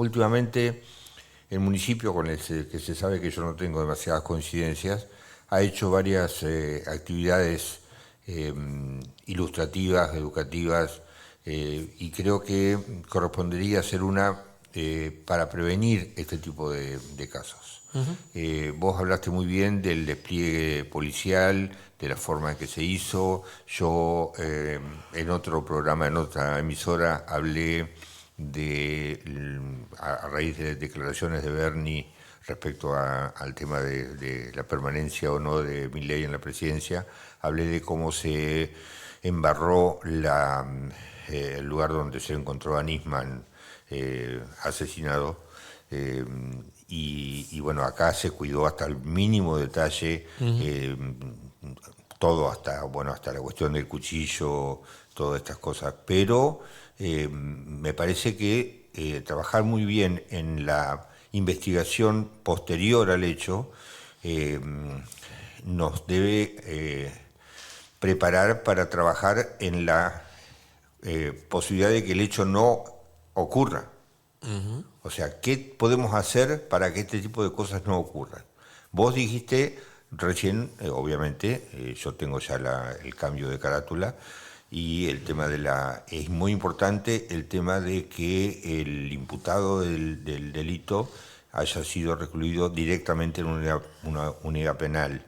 últimamente el municipio, con el que se sabe que yo no tengo demasiadas coincidencias, ha hecho varias actividades eh, ilustrativas, educativas, y creo que correspondería hacer una para prevenir este tipo de casos. Vos hablaste muy bien del despliegue policial, de la forma en que se hizo. Yo en otro programa, en otra emisora, hablé a raíz de declaraciones de Bernie respecto al tema de la permanencia o no de Milei en la presidencia, hablé de cómo se embarró el lugar donde se encontró a Nisman asesinado. eh, y bueno, acá se cuidó hasta el mínimo detalle, todo hasta la cuestión del cuchillo, todas estas cosas. Pero me parece que trabajar muy bien en la investigación posterior al hecho eh, nos debe preparar para trabajar en la posibilidad de que el hecho no ocurra. O sea, ¿qué podemos hacer para que este tipo de cosas no ocurran? Vos dijiste recién, obviamente, yo tengo ya el cambio de carátula, y el tema es muy importante el tema de que el imputado del delito haya sido recluido directamente en una unidad penal,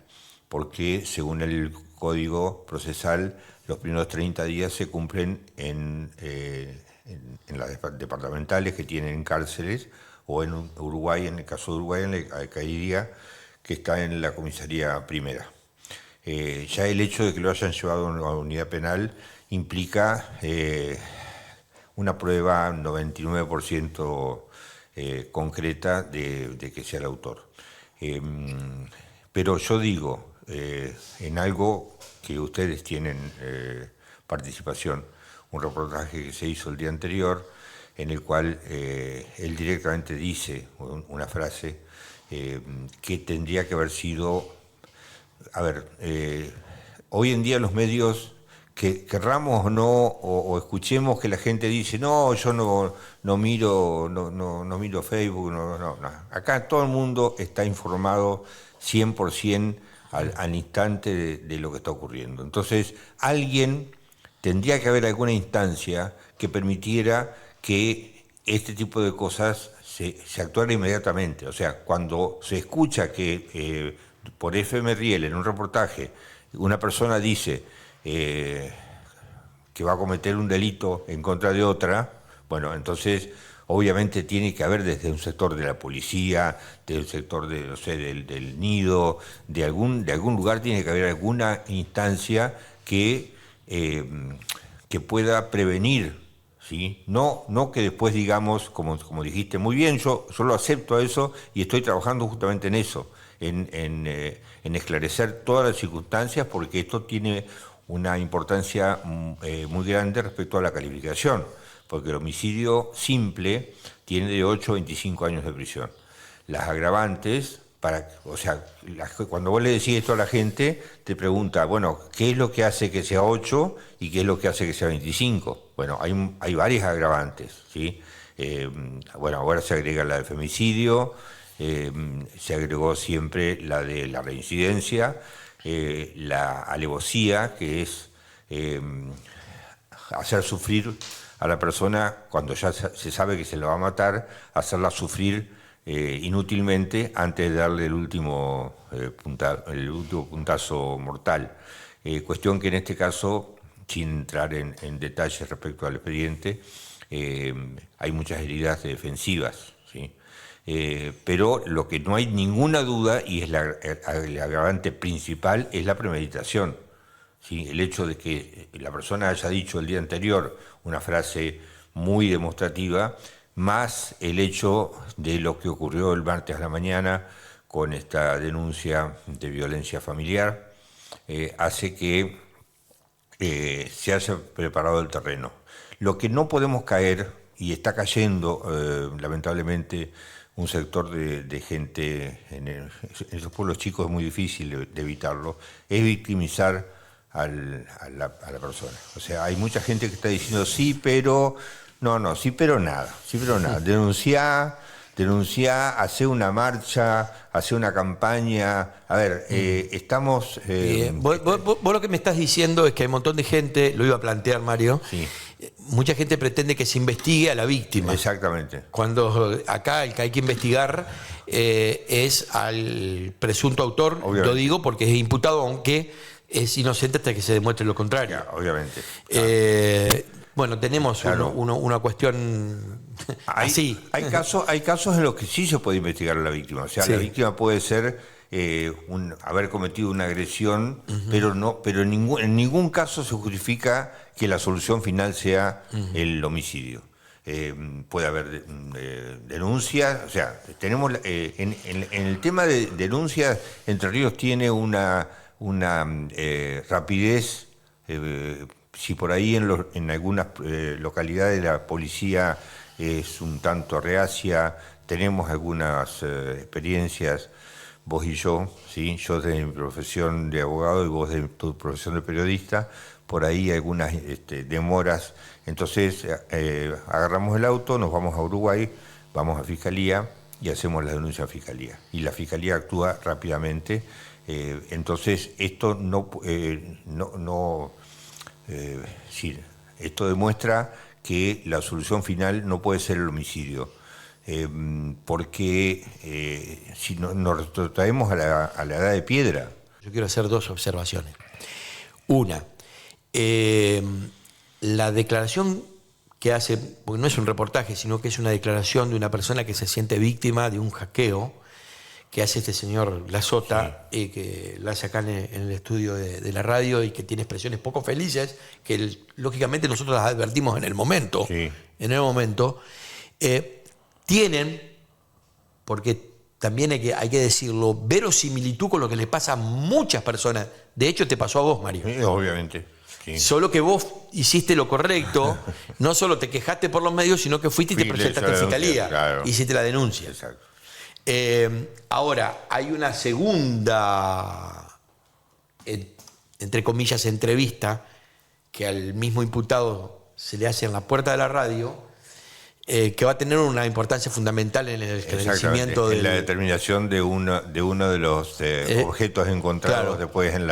porque según el Código Procesal, los primeros 30 días se cumplen en las departamentales que tienen cárceles, o en Uruguay, en el caso de Uruguay, le caería que está en la comisaría primera. Ya el hecho de que lo hayan llevado a una unidad penal implica una prueba 99% concreta de que sea el autor. Pero yo digo, en algo que ustedes tienen participación, un reportaje que se hizo el día anterior, en el cual él directamente dice una frase que tendría que haber sido, a ver, hoy en día los medios, que querramos o no, o escuchemos que la gente dice, no, yo no miro, no miro Facebook, no. Acá todo el mundo está informado 100% al instante de lo que está ocurriendo. Entonces, tendría que haber alguna instancia que permitiera que este tipo de cosas se actuara inmediatamente. O sea, cuando se escucha que por FM Riel, en un reportaje, una persona dice que va a cometer un delito en contra de otra, bueno, entonces obviamente tiene que haber desde un sector de la policía, del sector de, no sé, del nido, de algún lugar tiene que haber alguna instancia que pueda prevenir, ¿sí? No que después digamos, como dijiste, muy bien, yo lo acepto a eso y estoy trabajando justamente en eso, en esclarecer todas las circunstancias, porque esto tiene una importancia muy grande respecto a la calificación, porque el homicidio simple tiene de 8 a 25 años de prisión. Las agravantes, cuando vos le decís esto a la gente, te pregunta, bueno, ¿qué es lo que hace que sea 8 y qué es lo que hace que sea 25? Bueno, hay varias agravantes, ¿sí? Bueno, ahora se agrega la de femicidio, se agregó siempre la de la reincidencia, la alevosía, que es hacer sufrir a la persona cuando ya se sabe que se la va a matar, hacerla sufrir inútilmente antes de darle el último puntazo mortal. Cuestión que en este caso, sin entrar en detalles respecto al expediente, hay muchas heridas defensivas, ¿sí? Pero lo que no hay ninguna duda, y es el agravante principal, es la premeditación. ¿Sí? El hecho de que la persona haya dicho el día anterior una frase muy demostrativa, más el hecho de lo que ocurrió el martes a la mañana con esta denuncia de violencia familiar, hace que se haya preparado el terreno. Lo que no podemos caer, y está cayendo lamentablemente un sector de gente en esos pueblos chicos, es muy difícil de evitarlo, es victimizar a la persona. O sea, hay mucha gente que está diciendo sí, pero No, sí, pero nada. Denunciá, hacer una marcha, hacer una campaña. A ver, estamos... Vos lo que me estás diciendo es que hay un montón de gente, lo iba a plantear Mario, sí, mucha gente pretende que se investigue a la víctima. exactamente. Cuando acá el que hay que investigar es al presunto autor, Obviamente. lo digo porque es imputado, aunque es inocente hasta que se demuestre lo contrario. Ya, obviamente. Bueno, tenemos Claro. una cuestión así. Hay casos en los que sí se puede investigar a la víctima. O sea, Sí. la víctima puede ser haber cometido una agresión, pero en ningún caso se justifica que la solución final sea el homicidio. Puede haber denuncias, o sea, tenemos en el tema de denuncias, Entre Ríos tiene una rapidez. Si por ahí en algunas localidades la policía es un tanto reacia, tenemos algunas experiencias, vos y yo, ¿sí? Yo de mi profesión de abogado y vos de tu profesión de periodista, por ahí algunas demoras. Entonces agarramos el auto, nos vamos a Uruguay, vamos a Fiscalía y hacemos la denuncia a Fiscalía. Y la Fiscalía actúa rápidamente. Entonces esto sí, esto demuestra que la solución final no puede ser el homicidio, porque si nos retrotraemos a la edad de piedra. Yo quiero hacer dos observaciones. Una, la declaración que hace, porque no es un reportaje, sino que es una declaración de una persona que se siente víctima de un hackeo que hace este señor Lazota, sí, que lo hace acá en el estudio de la radio y que tiene expresiones poco felices, que lógicamente nosotros las advertimos en el momento. Sí. En el momento. Tienen, porque también hay que decirlo, verosimilitud con lo que le pasa a muchas personas. De hecho, te pasó a vos, Mario. Sí, obviamente. Sí. Solo que vos hiciste lo correcto, no solo te quejaste por los medios, sino que fuiste y te presentaste en Fiscalía. Claro. Hiciste la denuncia. Exacto. Ahora, hay una segunda, entre comillas, entrevista que al mismo imputado se le hace en la puerta de la radio, que va a tener una importancia fundamental en el esclarecimiento en la determinación de uno de los objetos encontrados, claro, después en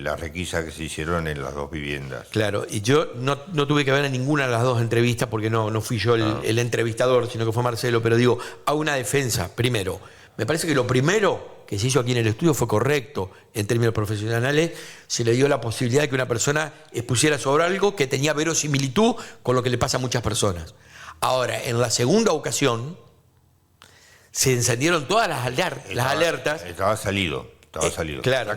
las requisas que se hicieron en las dos viviendas. Claro, y yo no tuve que ver en ninguna de las dos entrevistas porque no fui yo el entrevistador, sino que fue Marcelo, pero digo, hago una defensa. Primero, me parece que lo primero que se hizo aquí en el estudio fue correcto en términos profesionales. Se le dio la posibilidad de que una persona expusiera sobre algo que tenía verosimilitud con lo que le pasa a muchas personas. Ahora, en la segunda ocasión, se encendieron todas las alertas. Estaba salido. Claro,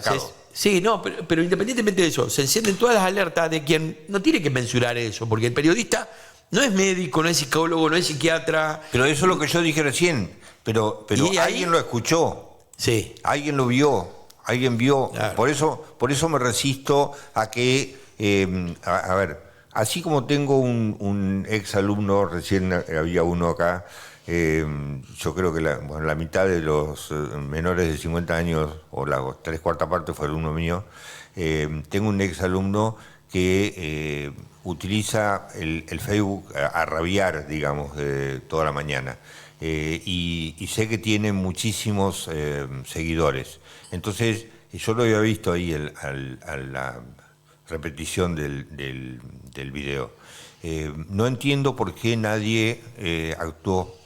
sí, no, pero independientemente de eso, se encienden todas las alertas de quien no tiene que mensurar eso, porque el periodista no es médico, no es psicólogo, no es psiquiatra. Pero eso es lo que yo dije recién, pero alguien lo escuchó, sí, alguien lo vio, alguien vio. Claro. Por eso me resisto a que, a ver, así como tengo un ex alumno, recién había uno acá. Yo creo que la mitad de los menores de 50 años, o la 3/4 parte fue alumno mío. Tengo un ex alumno que utiliza el Facebook a rabiar, digamos, toda la mañana. Y sé que tiene muchísimos seguidores. Entonces, yo lo había visto ahí a la repetición del video. No entiendo por qué nadie actuó.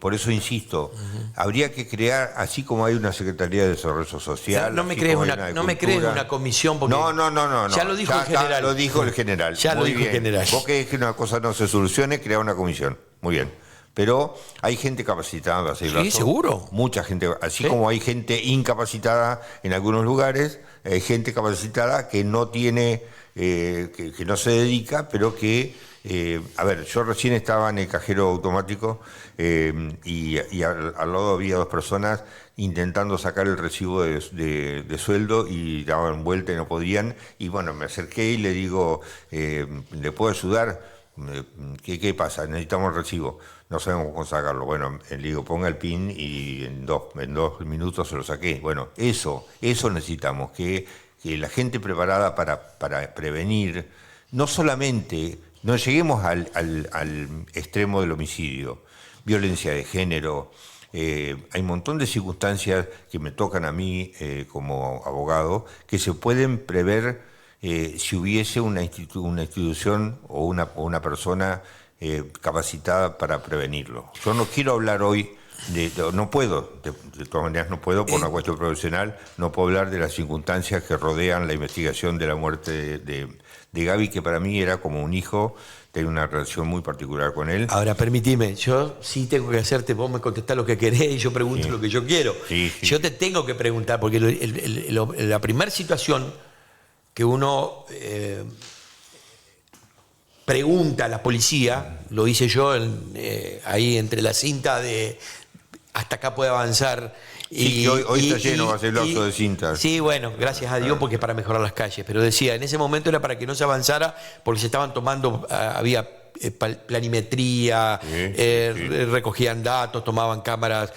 Por eso insisto, habría que crear, así como hay una Secretaría de Desarrollo Social. No me crees una comisión porque. No. Ya lo dijo el general. Lo dijo el general. Ya lo dijo el general. Vos querés que una cosa no se solucione, crea una comisión. Muy bien. Pero hay gente capacitada para hacerlo. Sí, seguro. Mucha gente, así como hay gente incapacitada en algunos lugares, hay gente capacitada que no tiene, que no se dedica, pero que. A ver, yo recién estaba en el cajero automático y al lado había dos personas intentando sacar el recibo de sueldo y daban vuelta y no podían. Y bueno, me acerqué y le digo, ¿le puedo ayudar? ¿Qué pasa? Necesitamos el recibo. No sabemos cómo sacarlo. Bueno, le digo, ponga el PIN y en dos minutos se lo saqué. Bueno, eso necesitamos, que la gente preparada para prevenir, no solamente no lleguemos al extremo del homicidio, violencia de género. Hay un montón de circunstancias que me tocan a mí como abogado que se pueden prever si hubiese una institución o una persona capacitada para prevenirlo. Yo no quiero hablar hoy, no puedo, de todas maneras no puedo por una cuestión profesional, no puedo hablar de las circunstancias que rodean la investigación de la muerte de Gaby, que para mí era como un hijo, tengo una relación muy particular con él. Ahora, permitime, yo sí tengo que hacerte, vos me contestás lo que querés y yo pregunto lo que yo quiero. Sí. Yo te tengo que preguntar, porque la primera situación que uno pregunta a la policía, lo hice yo ahí entre la cinta de hasta acá puede avanzar. Sí, que hoy está lleno, va a ser el lapso de cintas. Sí, bueno, gracias a Dios porque es para mejorar las calles. Pero decía, en ese momento era para que no se avanzara porque se estaban tomando, había planimetría, recogían datos, tomaban cámaras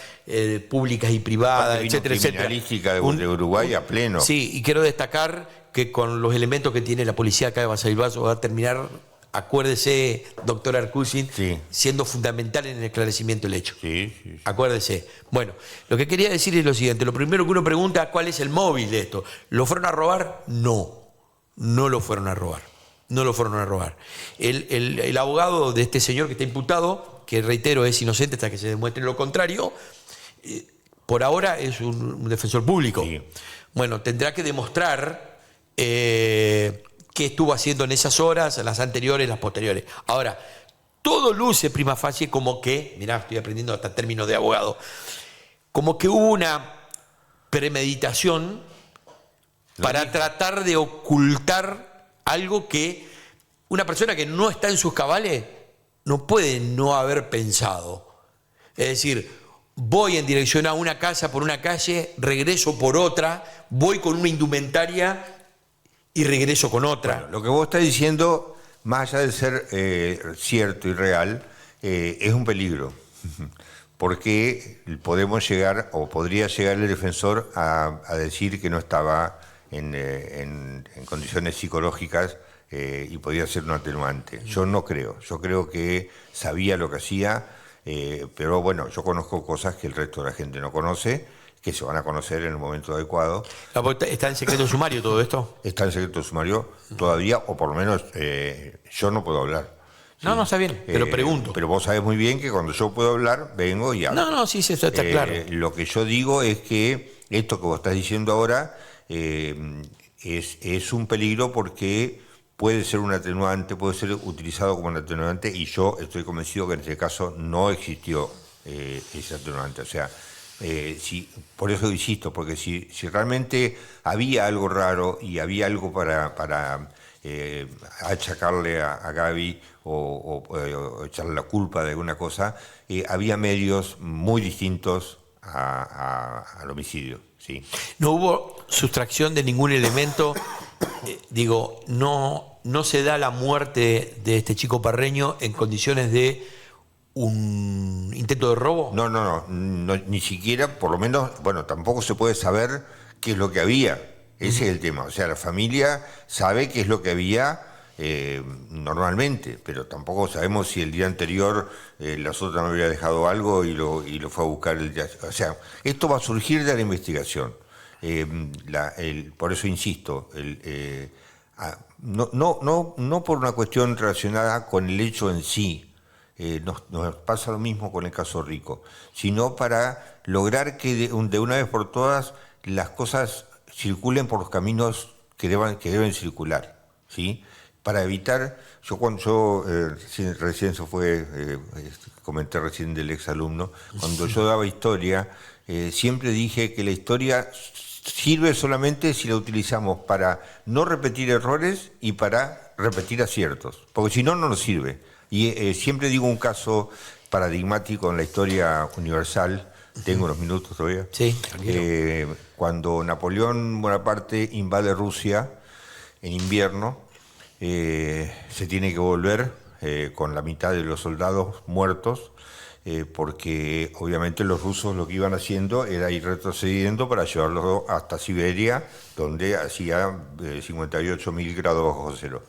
públicas y privadas, etcétera, etcétera. Criminalística de Uruguay a pleno. Sí, y quiero destacar que con los elementos que tiene la policía acá de Basavilbaso va a terminar, acuérdese, doctor Arcusin, siendo fundamental en el esclarecimiento del hecho. Sí. Acuérdese. Bueno, lo que quería decir es lo siguiente. Lo primero que uno pregunta, ¿cuál es el móvil de esto? ¿Lo fueron a robar? No lo fueron a robar. No lo fueron a robar. El abogado de este señor que está imputado, que reitero es inocente hasta que se demuestre lo contrario, por ahora es un defensor público. Sí. Bueno, tendrá que demostrar qué estuvo haciendo en esas horas, las anteriores, las posteriores. Ahora, todo luce prima facie como que, mirá, estoy aprendiendo hasta términos de abogado, como que hubo una premeditación para tratar de ocultar algo que una persona que no está en sus cabales no puede no haber pensado. Es decir, voy en dirección a una casa por una calle, regreso por otra, voy con una indumentaria y regreso con otra. Bueno, lo que vos estás diciendo, más allá de ser cierto y real, es un peligro. Porque podemos llegar, o podría llegar el defensor a decir que no estaba en condiciones psicológicas y podía ser un atenuante. Yo no creo. Yo creo que sabía lo que hacía, pero bueno, yo conozco cosas que el resto de la gente no conoce, que se van a conocer en el momento adecuado. ¿Está en secreto sumario todo esto? Está en secreto sumario todavía, o por lo menos yo no puedo hablar. ¿Sí? No, está bien, pero pregunto. Pero vos sabés muy bien que cuando yo puedo hablar, vengo y hablo. No, sí, eso está claro. Lo que yo digo es que esto que vos estás diciendo ahora es un peligro porque puede ser un atenuante, puede ser utilizado como un atenuante, y yo estoy convencido que en este caso no existió ese atenuante. O sea, por eso insisto, porque si realmente había algo raro y había algo para achacarle a Gaby o echarle la culpa de alguna cosa, había medios muy distintos al homicidio. ¿Sí? No hubo sustracción de ningún elemento, no se da la muerte de este chico parreño en condiciones de un intento de robo. No, ni siquiera, por lo menos, bueno, tampoco se puede saber qué es lo que había. Ese es el tema. O sea, la familia sabe qué es lo que había normalmente, pero tampoco sabemos si el día anterior la otra no había dejado algo y lo fue a buscar el día. O sea, esto va a surgir de la investigación. Por eso insisto, no por una cuestión relacionada con el hecho en sí. Nos pasa lo mismo con el caso Rico, sino para lograr que de una vez por todas las cosas circulen por los caminos que deben circular, ¿sí? Para evitar, recién se fue, comenté recién del exalumno, cuando yo daba historia, siempre dije que la historia sirve solamente si la utilizamos para no repetir errores y para repetir aciertos, porque si no, no nos sirve. Y siempre digo un caso paradigmático en la historia universal. Tengo unos minutos todavía. Sí, cuando Napoleón Bonaparte invade Rusia en invierno, se tiene que volver con la mitad de los soldados muertos, porque obviamente los rusos lo que iban haciendo era ir retrocediendo para llevarlos hasta Siberia, donde hacía 58.000 grados bajo cero.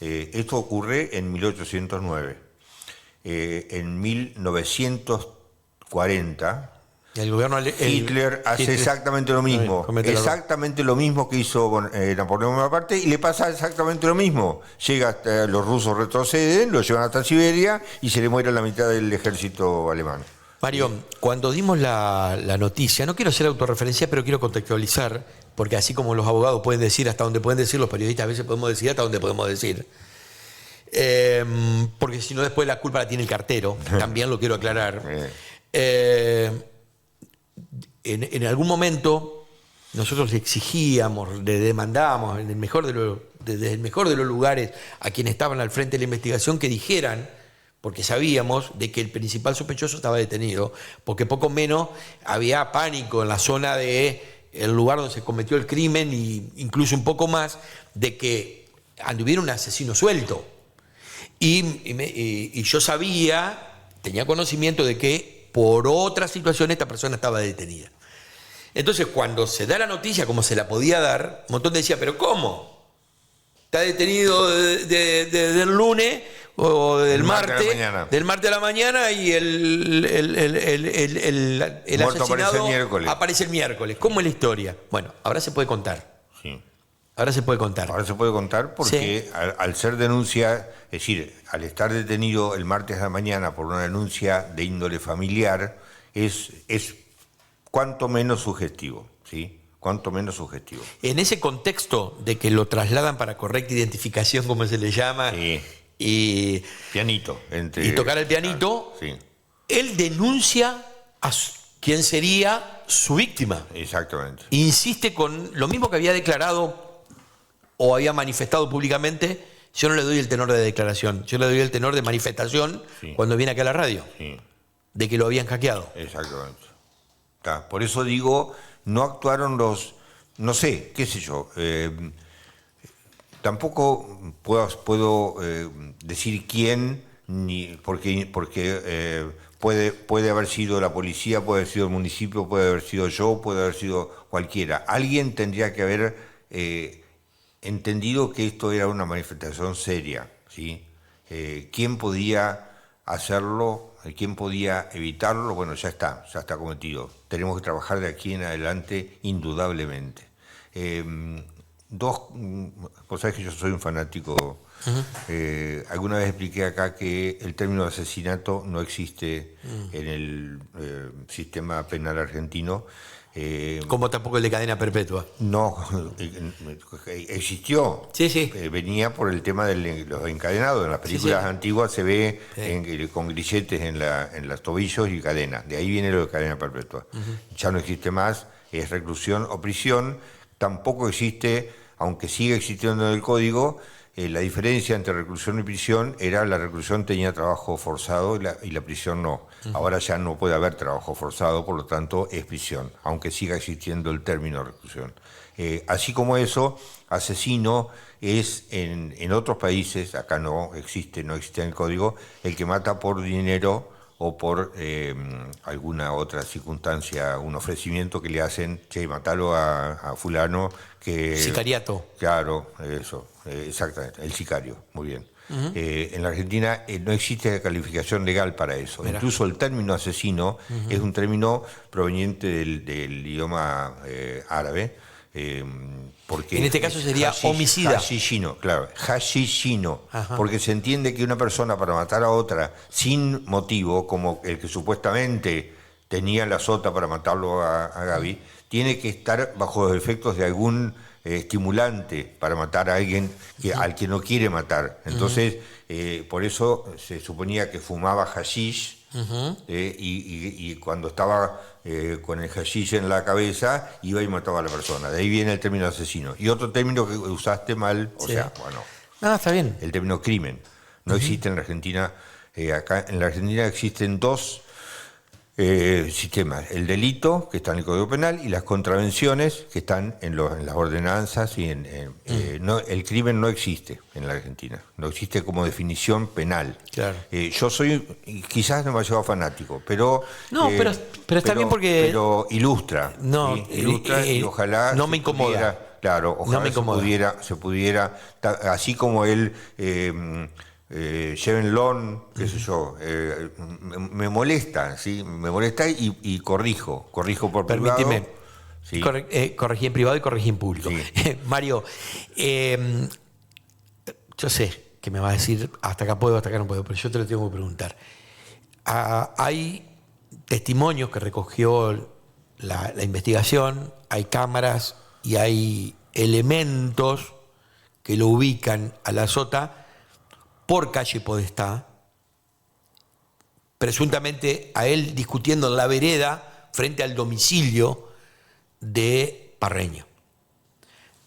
Esto ocurre en 1809. En 1940... El gobierno Hitler hace exactamente lo mismo, exactamente lo mismo que hizo Napoleón Bonaparte, y le pasa exactamente lo mismo. Llega hasta, los rusos retroceden, lo llevan hasta Siberia y se le muere la mitad del ejército alemán. Mario, cuando dimos la noticia, no quiero hacer autorreferencia, pero quiero contextualizar, porque así como los abogados pueden decir hasta donde pueden decir, los periodistas a veces podemos decir hasta donde podemos decir. Porque si no, después la culpa la tiene el cartero, también lo quiero aclarar. En algún momento nosotros le exigíamos, le demandábamos desde el mejor de los lugares a quienes estaban al frente de la investigación que dijeran, porque sabíamos de que el principal sospechoso estaba detenido, porque poco menos había pánico en la zona del lugar donde se cometió el crimen, e incluso un poco más, de que anduviera un asesino suelto. Y yo tenía conocimiento de que por otra situación esta persona estaba detenida. Entonces, cuando se da la noticia, como se la podía dar, un montón decía, ¿pero cómo? Está detenido del lunes o del martes a la mañana y el asesinado aparece el miércoles. ¿Cómo es la historia? Bueno, ahora se puede contar. Sí. Ahora se puede contar. Ahora se puede contar porque sí. Al ser denuncia, es decir, al estar detenido el martes a la mañana por una denuncia de índole familiar, es cuanto menos sugestivo, ¿sí? Cuanto menos sugestivo. En ese contexto de que lo trasladan para correcta identificación, como se le llama, sí. y tocar el pianito, sí. Él denuncia a quién sería su víctima. Exactamente. Insiste con lo mismo que había declarado o había manifestado públicamente. Yo no le doy el tenor de declaración, yo le doy el tenor de manifestación, sí. Cuando viene acá a la radio, sí. De que lo habían hackeado. Exactamente. Por eso digo, no actuaron no sé, qué sé yo, tampoco puedo decir quién, porque puede haber sido la policía, puede haber sido el municipio, puede haber sido yo, puede haber sido cualquiera. Alguien tendría que haber entendido que esto era una manifestación seria, ¿sí? ¿Quién podía hacerlo? ¿Quién podía evitarlo? Bueno, ya está cometido. Tenemos que trabajar de aquí en adelante indudablemente. Vos sabés que yo soy un fanático. Alguna vez expliqué acá que el término de asesinato no existe en el sistema penal argentino. Como tampoco el de cadena perpetua. No, existió. Sí. Venía por el tema de los encadenados. En las películas antiguas se ve con grilletes en los tobillos y cadena. De ahí viene lo de cadena perpetua. Ya no existe más, es reclusión o prisión. Tampoco existe, aunque sigue existiendo en el código, la diferencia entre reclusión y prisión era la reclusión tenía trabajo forzado y la prisión no. Ahora ya no puede haber trabajo forzado, por lo tanto es prisión, aunque siga existiendo el término reclusión. Así como eso, asesino es en otros países, acá no existe en el código, el que mata por dinero o por alguna otra circunstancia, un ofrecimiento que le hacen, che, matalo a fulano. Sicariato. Claro, eso, exactamente, el sicario, muy bien. En la Argentina no existe calificación legal para eso. Mirá. Incluso el término asesino es un término proveniente del idioma árabe, porque en este caso sería homicida. Hashishino, claro, hashishino, porque se entiende que una persona para matar a otra sin motivo, como el que supuestamente tenía la sota para matarlo a Gaby, tiene que estar bajo los efectos de algún estimulante para matar a alguien al que no quiere matar. Entonces, por eso se suponía que fumaba hashish, y cuando estaba con el hashish en la cabeza, iba y mataba a la persona. De ahí viene el término asesino. Y otro término que usaste mal, No, está bien. El término crimen. No existe en la Argentina. Acá en la Argentina existen dos sistemas: el delito, que está en el Código Penal, y las contravenciones, que están en las ordenanzas. Y el crimen no existe en la Argentina, no existe como definición penal. Claro. Yo soy quizás demasiado fanático, pero pero está bien porque... Pero ilustra. No, ¿sí? Ilustra y ojalá... no me incomoda. Claro, No ojalá me incomoda. se pudiera, así como él, llévenlo, qué sé yo, me molesta, ¿sí? Me molesta y corrijo por Permíteme. privado, ¿sí? Corregí en privado y corregí en público. Sí. Mario, yo sé que me va a decir hasta acá puedo, hasta acá no puedo, pero yo te lo tengo que preguntar. Hay testimonios que recogió la investigación, hay cámaras y hay elementos que lo ubican a la Sota por calle Podestá, presuntamente a él discutiendo en la vereda frente al domicilio de Parreño.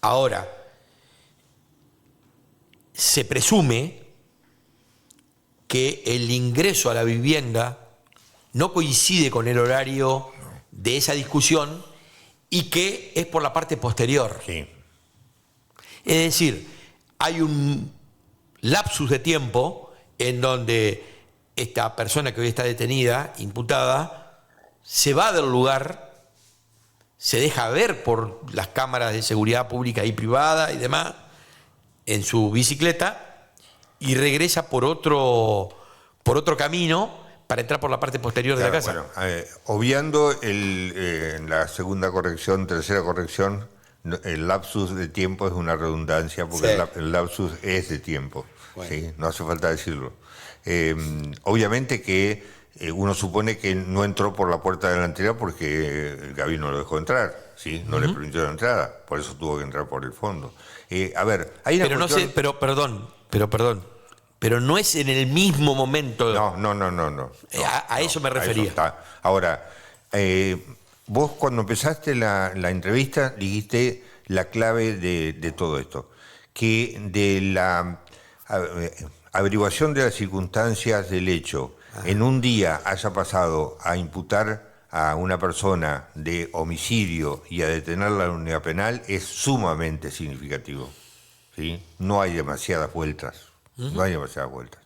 Ahora, se presume que el ingreso a la vivienda no coincide con el horario de esa discusión y que es por la parte posterior. Sí. Es decir, hay un lapsus de tiempo en donde esta persona que hoy está detenida, imputada, se va del lugar, se deja ver por las cámaras de seguridad pública y privada y demás en su bicicleta y regresa por otro camino para entrar por la parte posterior de la casa. Bueno, obviando la segunda corrección, tercera corrección, el lapsus de tiempo es una redundancia porque Sí. el lapsus es de tiempo, Bueno. ¿sí? No hace falta decirlo. Obviamente que uno supone que no entró por la puerta delantera porque Gaby no lo dejó entrar, ¿sí? No le permitió la entrada, por eso tuvo que entrar por el fondo. A ver, hay una Pero no cuestión... sé, perdón, pero no es en el mismo momento. No. A eso me refería. Eso está. Ahora, vos cuando empezaste la entrevista dijiste la clave de todo esto, que de la averiguación de las circunstancias del hecho en un día haya pasado a imputar a una persona de homicidio y a detenerla en la unidad penal es sumamente significativo, ¿sí? No hay demasiadas vueltas, no hay demasiadas vueltas.